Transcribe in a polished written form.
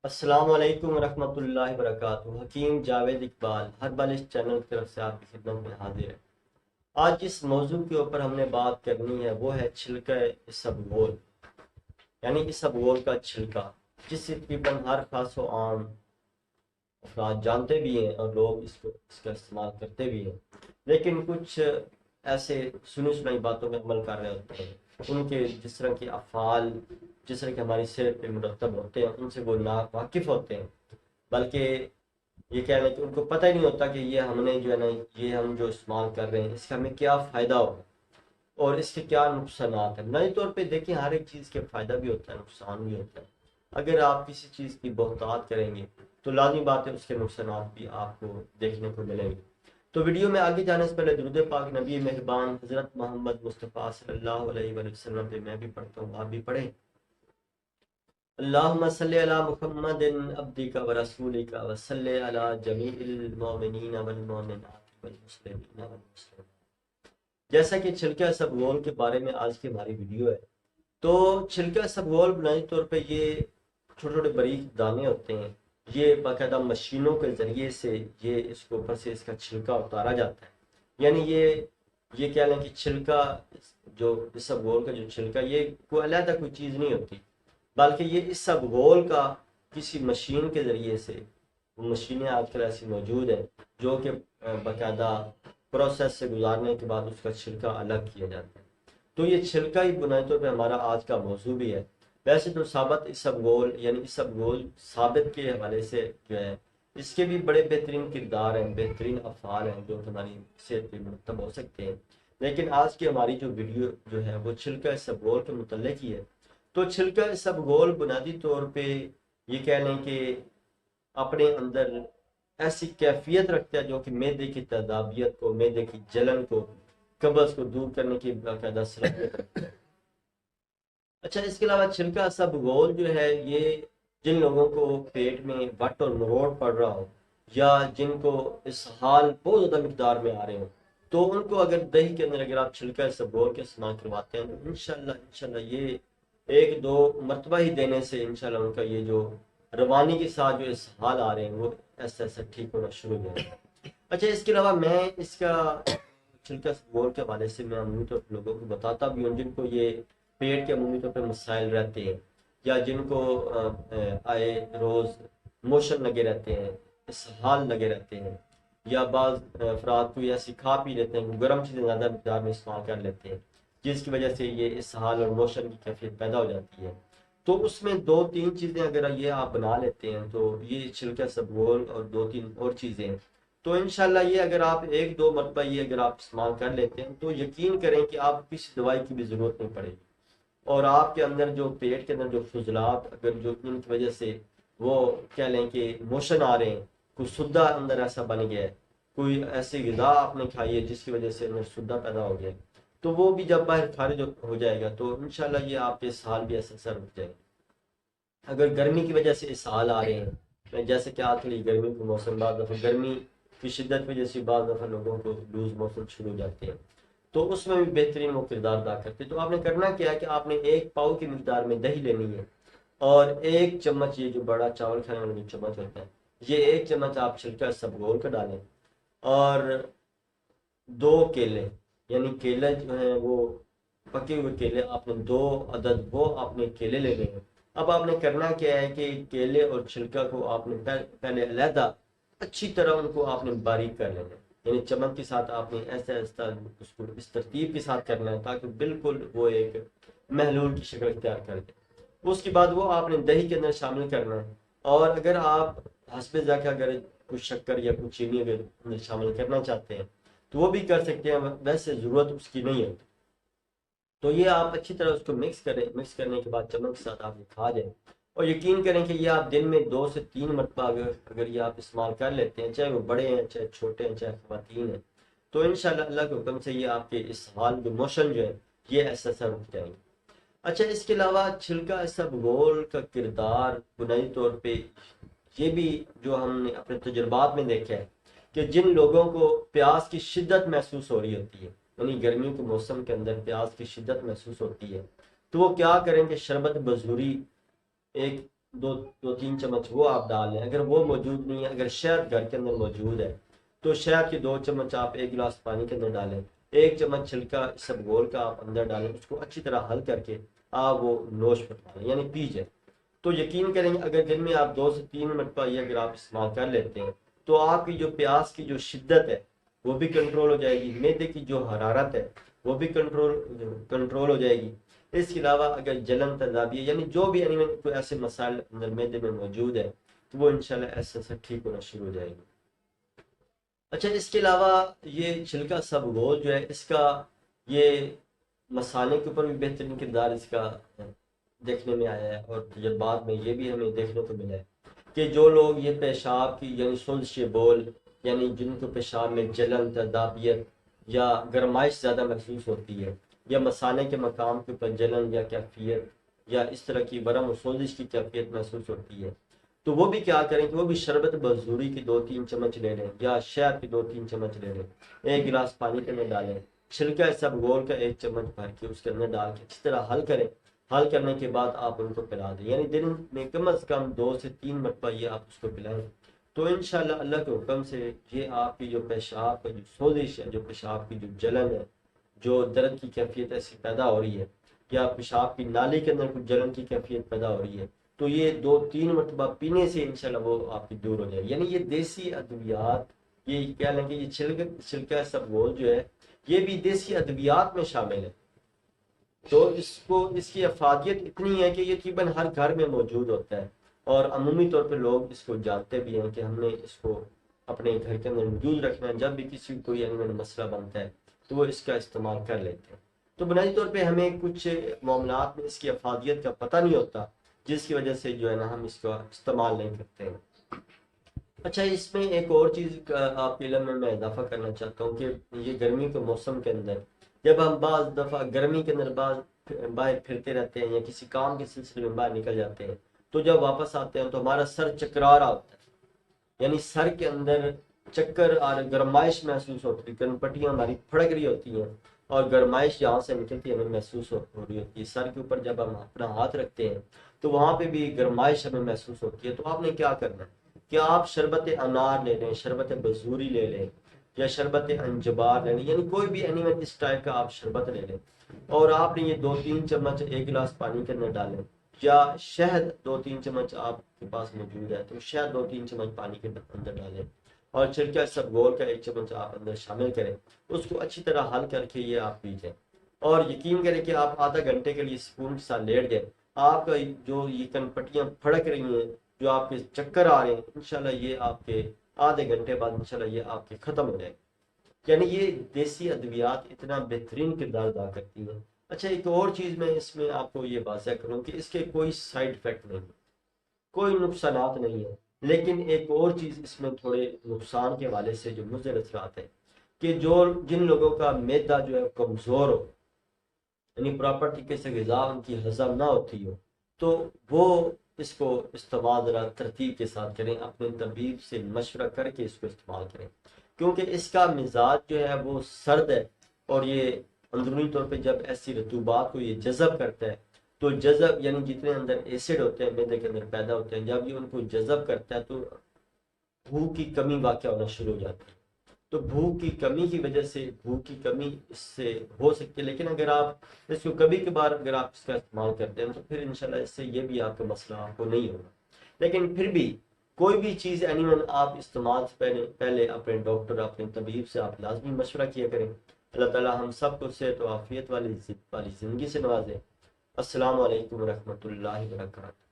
السلام علیکم ورحمۃ اللہ وبرکاتہ۔ حکیم جاوید اقبال ہر بال اس چینل کی طرف سے آپ کی خدمت میں حاضر ہے۔ آج جس موضوع کے اوپر ہم نے بات کرنی ہے وہ ہے چھلکا اسبگول، یعنی اسبگول کا چھلکا، جس سے تقریباً ہر خاص و عام افراد جانتے بھی ہیں اور لوگ اس کا استعمال کرتے بھی ہیں، لیکن کچھ ایسے سنی سنائی باتوں میں عمل کر رہے ہوتے ہیں، ان کے جس طرح کے افعال جس طرح کے ہماری صحت پہ مرتب ہوتے ہیں ان سے وہ ناواقف ہوتے ہیں، بلکہ یہ کہہ لیں کہ ان کو پتہ ہی نہیں ہوتا کہ یہ ہم نے جو ہے نا، یہ ہم جو استعمال کر رہے ہیں اس کا ہمیں کیا فائدہ ہوگا اور اس کے کیا نقصانات ہیں۔ بنیادی طور پہ دیکھیں، ہر ایک چیز کے فائدہ بھی ہوتا ہے، نقصان بھی ہوتا ہے۔ اگر آپ کسی چیز کی بہتات کریں گے تو لازمی بات ہے اس کے نقصانات بھی آپ کو دیکھنے کو ملیں گے۔ تو ویڈیو میں آگے جانے سے پہلے درود پاک نبی مہربان حضرت محمد مصطفیٰ صلی اللہ علیہ وآلہ وسلم پہ میں بھی پڑھتا ہوں، آپ بھی پڑھیں۔ اللہم صلی علی محمد عبدک و رسولک و صلی علی جمیع المؤمنین والمؤمنات والمسلمین والمسلمات۔ جیسا کہ چھلکا اسبگول کے بارے میں آج کی ہماری ویڈیو ہے، تو چھلکا اسبگول بنیادی طور پہ یہ چھوٹے چھوٹے باریک دانے ہوتے ہیں، یہ باقاعدہ مشینوں کے ذریعے سے یہ اس کے اوپر سے اس کا چھلکا اتارا جاتا ہے۔ یعنی یہ کہہ لیں کہ چھلکا، جو اسبگول کا جو چھلکا، یہ کوئی علیحدہ کوئی چیز نہیں ہوتی، بلکہ یہ اسبگول کا کسی مشین کے ذریعے سے، مشینیں آج کل ایسی موجود ہیں جو کہ باقاعدہ پروسیس سے گزارنے کے بعد اس کا چھلکا الگ کیا جاتا ہے۔ تو یہ چھلکا ہی بنیادی طور پہ ہمارا آج کا موضوع بھی ہے۔ ویسے تو ثابت اسبگول، یعنی اسبگول ثابت کے حوالے سے جو ہے، اس کے بھی بڑے بہترین کردار ہیں، بہترین افعال ہیں جو ہماری صحت پہ مرتب ہو سکتے ہیں، لیکن آج کی ہماری جو ویڈیو جو ہے وہ چھلکا اسبگول کے متعلق ہی ہے۔ تو چھلکا اسبگول بنیادی طور پہ یہ کہہ لیں کہ اپنے اندر ایسی کیفیت رکھتا ہے جو کہ معدے کی تیزابیت کو، معدے کی جلن کو، قبض کو دور کرنے کی باقاعدہ صلاحیت رکھتا ہے۔ اچھا، اس کے علاوہ چھلکا اسبگول جو ہے، یہ جن لوگوں کو پیٹ میں وٹ اور مروڑ پڑ رہا ہو، یا جن کو اسہال بہت زیادہ مقدار میں آ رہے ہوں، تو ان کو اگر دہی کے اندر اگر آپ چھلکا اسبگول کے استعمال کرواتے ہیں تو انشاءاللہ یہ ایک دو مرتبہ ہی دینے سے انشاءاللہ ان کا یہ جو روانی کے ساتھ جو اسہال آ رہے ہیں وہ ایسا ایسا ٹھیک ہونا شروع ہو جائے گا۔ اچھا، اس کے علاوہ میں اس کا چھلکا اسبگول کے حوالے سے میں عمومی طور پر لوگوں کو بتاتا بھی ہوں جن کو یہ پیٹ کے عمومی طور پہ مسائل رہتے ہیں، یا جن کو آئے روز موشن لگے رہتے ہیں، اسہال لگے رہتے ہیں، یا بعض افراد کوئی ایسی کھا پی لیتے ہیں، گرم چیزیں زیادہ مقدار میں استعمال کر لیتے ہیں جس کی وجہ سے یہ اسہال اور موشن کی کیفیت پیدا ہو جاتی ہے۔ تو اس میں دو تین چیزیں اگر یہ آپ بنا لیتے ہیں تو یہ چھلکا اسبگول اور دو تین اور چیزیں، تو انشاءاللہ یہ اگر آپ ایک دو مرتبہ یہ اگر آپ استعمال کر لیتے ہیں تو یقین کریں کہ آپ کسی دوائی کی بھی ضرورت نہیں پڑے گی، اور آپ کے اندر جو پیٹ کے اندر جو فضلات اگر جو ان کی وجہ سے وہ کہہ لیں کہ موشن آ رہے ہیں، کوئی سدہ اندر ایسا بن گیا ہے، کوئی ایسی غذا آپ نے کھائی ہے جس کی وجہ سے اندر سدہ پیدا ہو گیا ہے، تو وہ بھی جب باہر خارج ہو جائے گا تو انشاءاللہ یہ آپ کے اسہال بھی اثر رک جائے گا۔ اگر گرمی کی وجہ سے اسہال آ رہے ہیں، جیسے کہ آج کل گرمی کا موسم، بعض دفعہ گرمی کی شدت کی وجہ سے بعض دفعہ لوگوں کو لوز موشن شروع ہو جاتے ہیں، تو اس میں بھی بہترین وہ کردار ادا کرتے ہیں۔ تو آپ نے کرنا کیا ہے کہ آپ نے ایک پاؤ کی مقدار میں دہی لینی ہے، اور ایک چمچ، یہ جو بڑا چاول کھانے والا جو چمچ ہوتا ہے، یہ ایک چمچ آپ چھلکا اسبگول کا ڈالیں، اور دو کیلے، یعنی کیلے جو ہیں وہ پکے ہوئے کیلے آپ نے 2 عدد وہ آپ نے کیلے لے لیں۔ اب آپ نے کرنا کیا ہے کہ کیلے اور چھلکا کو آپ نے پہلے علیحدہ اچھی طرح ان کو آپ نے باریک کر لینا ہے، یعنی چمچ کے ساتھ آپ نے ایسا ایسا اس کو اس ترتیب کے ساتھ کرنا ہے تاکہ بالکل وہ ایک محلول کی شکل اختیار کر دے۔ اس کے بعد وہ آپ نے دہی کے اندر شامل کرنا ہے، اور اگر آپ حسب ذائقہ اگر کچھ شکر یا کچھ چینی اگر اندر شامل کرنا چاہتے ہیں تو وہ بھی کر سکتے ہیں، ویسے ضرورت اس کی نہیں ہوتی۔ تو یہ آپ اچھی طرح اس کو مکس کریں، مکس کرنے کے بعد چمچ کے ساتھ آپ یہ کھا جائیں، اور یقین کریں کہ یہ آپ دن میں 2 سے 3 مرتبہ اگر یہ آپ استعمال کر لیتے ہیں، چاہے وہ بڑے ہیں چاہے چھوٹے ہیں چاہے خواتین ہیں، تو انشاءاللہ اللہ کے حکم سے یہ آپ کے اسہال جو موشن جو ہے یہ ایسا رک جائیں گے۔ اچھا، اس کے علاوہ چھلکا اسبگول کا کردار بنیادی طور پہ یہ بھی جو ہم نے اپنے تجربات میں دیکھا ہے کہ جن لوگوں کو پیاس کی شدت محسوس ہو رہی ہوتی ہے، یعنی گرمیوں کے موسم کے اندر پیاس کی شدت محسوس ہوتی ہے، تو وہ کیا کریں کہ شربت بظہوری ایک دو تین چمچ وہ آپ ڈال لیں. اگر وہ موجود نہیں ہے، اگر شہد گھر کے اندر موجود ہے تو شہد کے 2 چمچ آپ 1 گلاس پانی کے اندر ڈالیں. 1 چمچ چھلکا اسبگول کا آپ اندر ڈالیں، اس کو اچھی طرح حل کر کے آپ وہ نوش فرمائیں، یعنی پی جائیں. تو یقین کریں گے اگر دن میں آپ 2 سے 3 مرتبہ یہ اگر آپ استعمال کر لیتے ہیں تو آپ کی جو پیاس کی جو شدت ہے وہ بھی کنٹرول ہو جائے گی، معدے کی جو حرارت ہے وہ بھی کنٹرول ہو جائے گی. اس کے علاوہ اگر جلن تیزابی یعنی جو بھی کوئی ایسے مسائل اندر معدے میں موجود ہے تو وہ انشاءاللہ ایسے سے ٹھیک ہونا شروع ہو جائے گی. اچھا، اس کے علاوہ یہ چھلکا سبگول جو ہے اس کا یہ مسالے کے اوپر بھی بہترین کردار اس کا دیکھنے میں آیا ہے، اور تجربات میں یہ بھی ہمیں دیکھنے کو ملا ہے کہ جو لوگ یہ پیشاب کی یعنی سوزش بول، یعنی جن کو پیشاب میں جلن تیزابیت یا گرمائش زیادہ محسوس ہوتی ہے، یا مسالے کے مقام کے اوپر جلن یا کیفیت یا اس طرح کی ورم و سوزش کی کیفیت محسوس ہوتی ہے، تو وہ بھی کیا کریں کہ وہ بھی شربت بزوری کی 2-3 چمچ لے لیں، یا شہد کی 2-3 چمچ لے لیں، 1 گلاس پانی کے اندر ڈالیں، چھلکا سبگول کا 1 چمچ بھر کے اس کے اندر ڈال کے اچھی طرح حل کریں. حل کرنے کے بعد آپ ان کو پلا دیں، یعنی دن میں کم از کم 2 سے 3 مرتبہ یہ آپ اس کو پلائیں. تو انشاءاللہ اللہ کے حکم سے یہ آپ کی جو پیشاب کا جو سوزش ہے، جو پیشاب کی جو جلن ہے، جو درد کی کیفیت ایسی پیدا ہو رہی ہے، یا پیشاب کی نالی کے اندر کوئی جلن کی کیفیت پیدا ہو رہی ہے، تو یہ 2-3 مرتبہ پینے سے انشاءاللہ وہ آپ کی دور ہو جائے. یعنی یہ دیسی ادویات، یہ کیا لیں کہ یہ چھلکا سبگول جو ہے یہ بھی دیسی ادویات میں شامل ہے. تو اس کی افادیت اتنی ہے کہ یہ تقریباً ہر گھر میں موجود ہوتا ہے، اور عمومی طور پہ لوگ اس کو جانتے بھی ہیں کہ ہم نے اس کو اپنے گھر کے اندر موجود رکھنا ہے. جب بھی کسی کو کوئی مسئلہ بنتا ہے تو وہ اس کا استعمال کر لیتے ہیں. تو بنیادی طور پہ ہمیں کچھ معاملات میں اس کی افادیت کا پتہ نہیں ہوتا، جس کی وجہ سے جو ہے نا ہم اس کا استعمال نہیں کرتے ہیں. اچھا، اس میں ایک اور چیز کا آپ کے علم میں اضافہ کرنا چاہتا ہوں کہ یہ گرمی کے موسم کے اندر جب ہم بعض دفعہ گرمی کے اندر باہر پھرتے رہتے ہیں یا کسی کام کے سلسلے میں باہر نکل جاتے ہیں، تو جب واپس آتے ہیں تو ہمارا سر چکرا رہا ہوتا ہے، یعنی سر کے اندر چکر اور گرمائش محسوس ہوتی ہے، کنپٹیاں ہماری پھڑک رہی ہوتی ہیں اور گرمائش یہاں سے نکلتی ہے ہمیں محسوس ہو رہی ہوتی ہے. سر کے اوپر جب ہم اپنا ہاتھ رکھتے ہیں تو وہاں پہ بھی گرمائش ہمیں محسوس ہوتی ہے. تو آپ نے کیا کرنا ہے کہ آپ شربت انار لے لیں، شربت بزوری لے لیں، یا شربت انجبار لے لیں، یعنی کوئی بھی اس ٹائپ کا آپ شربت لے لیں، اور آپ نے یہ 2-3 چمچ 1 گلاس پانی کے اندر ڈالیں، یا شہد 2-3 چمچ آپ کے پاس موجود ہے تو شہد 2-3 چمچ پانی کے اندر ڈالیں، اور چھلکا سبگول کا 1 چمچ آپ اندر شامل کریں، اس کو اچھی طرح حل کر کے یہ آپ پیجیے. اور یقین کریں کہ آپ آدھا گھنٹے کے لیے سکون کے ساتھ لیٹ جائیں، آپ کا جو یہ کنپٹیاں پھڑک رہی ہیں، جو آپ کے چکر آ رہے ہیں، انشاءاللہ یہ آپ کے آدھے گھنٹے بعد انشاءاللہ یہ آپ کے ختم ہو جائے. یعنی یہ دیسی ادویات اتنا بہترین کردار ادا کرتی ہیں. اچھا، ایک اور چیز میں اس میں آپ کو یہ واضح کروں کہ اس کے کوئی سائیڈ افیکٹ نہیں، کوئی نقصانات نہیں ہیں. لیکن ایک اور چیز اس میں تھوڑے نقصان کے حوالے سے جو مضر اثرات ہیں کہ جن لوگوں کا معدہ جو ہے کمزور ہو، یعنی پراپر طریقے سے غذا ان کی ہضم نہ ہوتی ہو، تو وہ اس کو استعمال ذرا ترتیب کے ساتھ کریں، اپنے طبیب سے مشورہ کر کے اس کو استعمال کریں، کیونکہ اس کا مزاج جو ہے وہ سرد ہے، اور یہ اندرونی طور پہ جب ایسی رطوبات کو یہ جذب کرتا ہے تو جذب یعنی جتنے اندر ایسڈ ہوتے ہیں معدے کے اندر پیدا ہوتے ہیں، جب یہ ان کو جذب کرتا ہے تو بھوک کی کمی واقع ہونا شروع ہو جاتی ہے. تو بھوک کی کمی کی وجہ سے بھوک کی کمی اس سے ہو سکتی ہے، لیکن اگر آپ اس کو کبھی کبھار اگر آپ اس کا استعمال کرتے ہیں تو پھر انشاءاللہ اس سے یہ بھی آپ کا مسئلہ آپ کو نہیں ہوگا. لیکن پھر بھی کوئی بھی چیز آپ استعمال سے پہلے اپنے ڈاکٹر اپنے طبیب سے آپ لازمی مشورہ کیا کریں. اللہ تعالی ہم سب کو صحت و عافیت والی زندگی سے نوازے. السلام علیکم ورحمۃ اللہ وبرکاتہ.